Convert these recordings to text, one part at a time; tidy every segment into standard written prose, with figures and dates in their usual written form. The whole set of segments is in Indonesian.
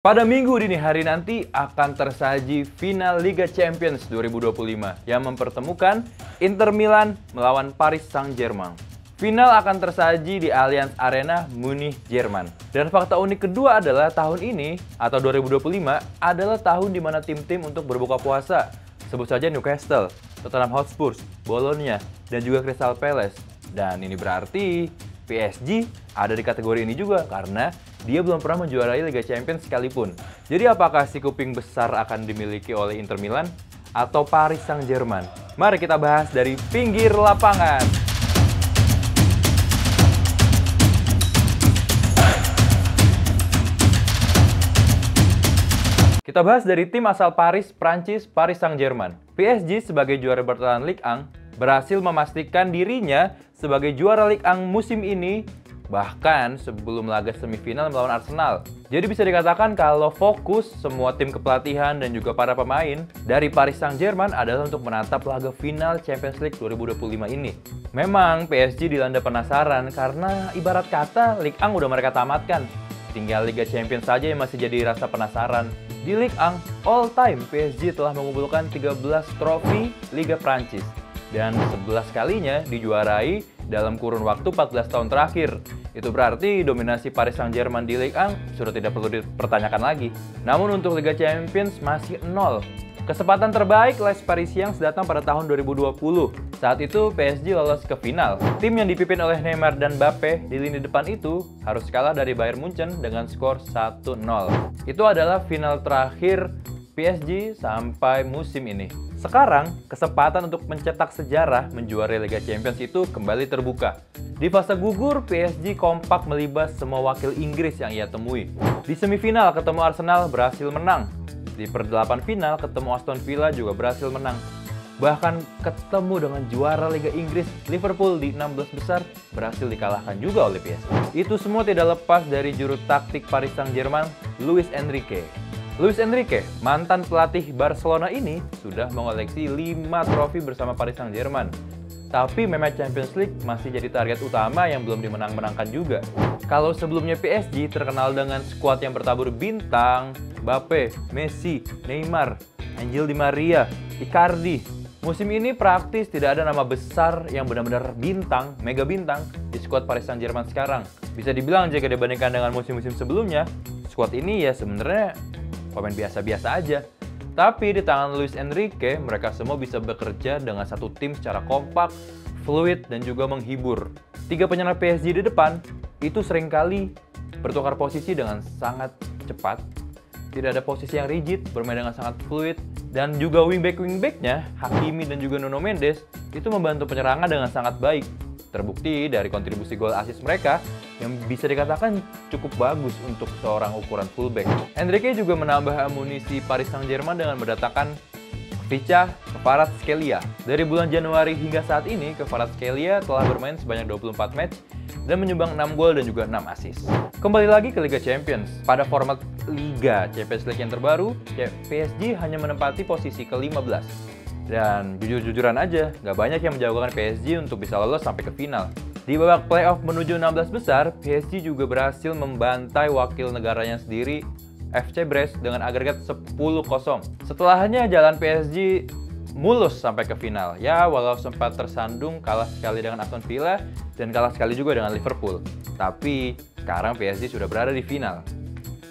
Pada minggu dini hari nanti akan tersaji final Liga Champions 2025 yang mempertemukan Inter Milan melawan Paris Saint-Germain. Final akan tersaji di Allianz Arena, Munich, Jerman. Dan fakta unik kedua adalah tahun ini, atau 2025, adalah tahun di mana tim-tim untuk berbuka puasa. Sebut saja Newcastle, Tottenham Hotspur, Bologna, dan juga Crystal Palace. Dan ini berarti PSG ada di kategori ini juga karena dia belum pernah menjuarai Liga Champions sekalipun. Jadi apakah si kuping besar akan dimiliki oleh Inter Milan atau Paris Saint-Germain? Mari kita bahas dari pinggir lapangan. Kita bahas dari tim asal Paris, Prancis, Paris Saint-Germain. PSG sebagai juara bertahan Ligue 1 berhasil memastikan dirinya sebagai juara Ligue 1 musim ini, bahkan sebelum laga semifinal melawan Arsenal. Jadi bisa dikatakan kalau fokus semua tim kepelatihan dan juga para pemain dari Paris Saint-Germain adalah untuk menatap laga final Champions League 2025 ini. Memang PSG dilanda penasaran karena ibarat kata Ligue 1 udah mereka tamatkan. Tinggal Liga Champions saja yang masih jadi rasa penasaran. Di Ligue 1, all time PSG telah mengumpulkan 13 trofi Liga Prancis. Dan 11 kalinya dijuarai dalam kurun waktu 14 tahun terakhir. Itu berarti dominasi Paris Saint-Germain di Ligue 1 sudah tidak perlu dipertanyakan lagi. Namun untuk Liga Champions masih nol. Kesempatan terbaik Les Parisiens datang pada tahun 2020. Saat itu PSG lolos ke final. Tim yang dipimpin oleh Neymar dan Mbappe di lini depan itu harus kalah dari Bayern Munchen dengan skor 1-0. Itu adalah final terakhir PSG sampai musim ini. Sekarang, kesempatan untuk mencetak sejarah menjuarai Liga Champions itu kembali terbuka. Di fase gugur, PSG kompak melibas semua wakil Inggris yang ia temui. Di semifinal ketemu Arsenal berhasil menang. Di perdelapan final ketemu Aston Villa juga berhasil menang. Bahkan ketemu dengan juara Liga Inggris, Liverpool di 16 besar berhasil dikalahkan juga oleh PSG. Itu semua tidak lepas dari juru taktik Paris Saint-Germain, Luis Enrique. Luis Enrique, mantan pelatih Barcelona ini, sudah mengoleksi 5 trofi bersama Paris Saint-Germain. Tapi memet Champions League masih jadi target utama yang belum dimenang-menangkan juga. Kalau sebelumnya PSG terkenal dengan skuad yang bertabur bintang, Mbappe, Messi, Neymar, Angel Di Maria, Icardi. Musim ini praktis tidak ada nama besar yang benar-benar bintang, mega bintang di skuad Paris Saint-Germain sekarang. Bisa dibilang jika dibandingkan dengan musim-musim sebelumnya, skuad ini ya sebenarnya pemain biasa-biasa aja. Tapi di tangan Luis Enrique, mereka semua bisa bekerja dengan satu tim secara kompak, fluid, dan juga menghibur. 3 penyerang PSG di depan, itu seringkali bertukar posisi dengan sangat cepat. Tidak ada posisi yang rigid, bermain dengan sangat fluid. Dan juga wingback-wingbacknya, Hakimi dan juga Nuno Mendes, itu membantu penyerangan dengan sangat baik. Terbukti dari kontribusi gol assist mereka yang bisa dikatakan cukup bagus untuk seorang ukuran fullback. Enrique juga menambah amunisi Paris Saint-Germain dengan mendatangkan Kvaratskhelia. Dari bulan Januari hingga saat ini, Kvaratskhelia telah bermain sebanyak 24 match dan menyumbang 6 gol dan juga 6 assist. Kembali lagi ke Liga Champions. Pada format Liga Champions League yang terbaru, PSG hanya menempati posisi ke-15. Dan jujur-jujuran aja, nggak banyak yang menjagokan PSG untuk bisa lolos sampai ke final. Di babak playoff menuju 16 besar, PSG juga berhasil membantai wakil negaranya sendiri, FC Brest, dengan agregat 10-0. Setelahnya jalan PSG mulus sampai ke final. Ya, walau sempat tersandung kalah sekali dengan Aston Villa dan kalah sekali juga dengan Liverpool. Tapi sekarang PSG sudah berada di final.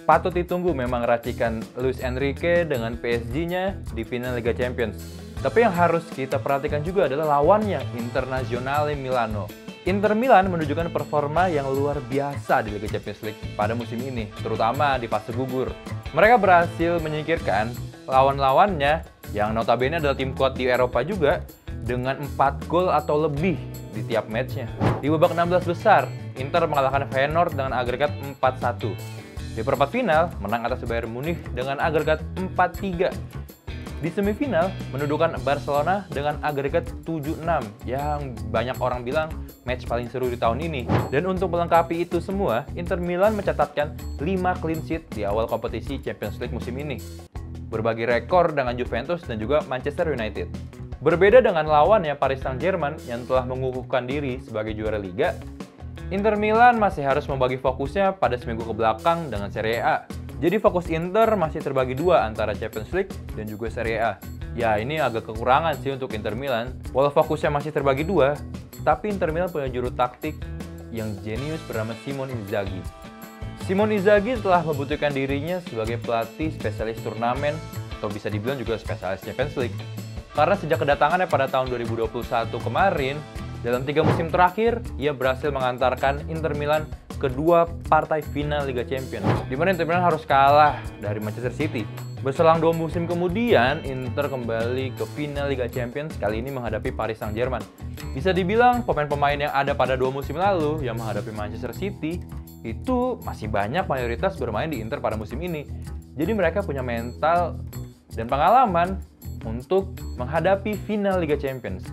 Patut ditunggu memang racikan Luis Enrique dengan PSG-nya di final Liga Champions. Tapi yang harus kita perhatikan juga adalah lawannya, Internazionale Milano. Inter Milan menunjukkan performa yang luar biasa di Liga Champions League pada musim ini, terutama di fase gugur. Mereka berhasil menyingkirkan lawan-lawannya yang notabene adalah tim kuat di Eropa juga dengan 4 gol atau lebih di tiap matchnya. Di babak 16 besar, Inter mengalahkan Feyenoord dengan agregat 4-1. Di perempat final, menang atas Bayern Munich dengan agregat 4-3. Di semifinal, mendudukan Barcelona dengan agregat 7-6 yang banyak orang bilang match paling seru di tahun ini. Dan untuk melengkapi itu semua, Inter Milan mencatatkan 5 clean sheet di awal kompetisi Champions League musim ini. Berbagi rekor dengan Juventus dan juga Manchester United. Berbeda dengan lawannya Paris Saint-Germain yang telah mengukuhkan diri sebagai juara Liga, Inter Milan masih harus membagi fokusnya pada seminggu ke belakang dengan Serie A. Jadi fokus Inter masih terbagi dua antara Champions League dan juga Serie A. Ya ini agak kekurangan sih untuk Inter Milan. Walau fokusnya masih terbagi dua, tapi Inter Milan punya juru taktik yang jenius bernama Simone Inzaghi. Simone Inzaghi telah membuktikan dirinya sebagai pelatih spesialis turnamen atau bisa dibilang juga spesialis Champions League. Karena sejak kedatangannya pada tahun 2021 kemarin, dalam 3 musim terakhir, ia berhasil mengantarkan Inter Milan ke 2 partai final Liga Champions, di mana Inter Milan harus kalah dari Manchester City. Berselang 2 musim kemudian, Inter kembali ke final Liga Champions, kali ini menghadapi Paris Saint-Germain. Bisa dibilang pemain-pemain yang ada pada 2 musim lalu yang menghadapi Manchester City, itu masih banyak mayoritas bermain di Inter pada musim ini. Jadi mereka punya mental dan pengalaman untuk menghadapi final Liga Champions.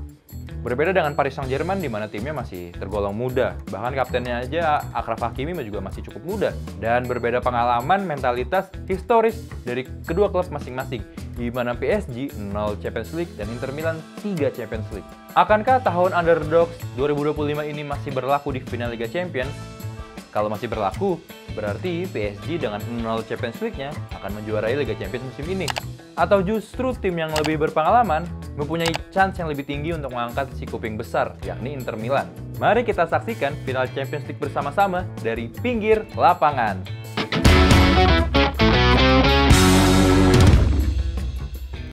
Berbeda dengan Paris Saint-Germain di mana timnya masih tergolong muda. Bahkan kaptennya aja Achraf Hakimi juga masih cukup muda. Dan berbeda pengalaman, mentalitas, historis dari kedua klub masing-masing. Di mana PSG 0 Champions League dan Inter Milan 3 Champions League. Akankah tahun Underdogs 2025 ini masih berlaku di final Liga Champions? Kalau masih berlaku, berarti PSG dengan 0 Champions League-nya akan menjuarai Liga Champions musim ini. Atau justru tim yang lebih berpengalaman mempunyai chance yang lebih tinggi untuk mengangkat si kuping besar, yakni Inter Milan. Mari kita saksikan final Champions League bersama-sama dari pinggir lapangan.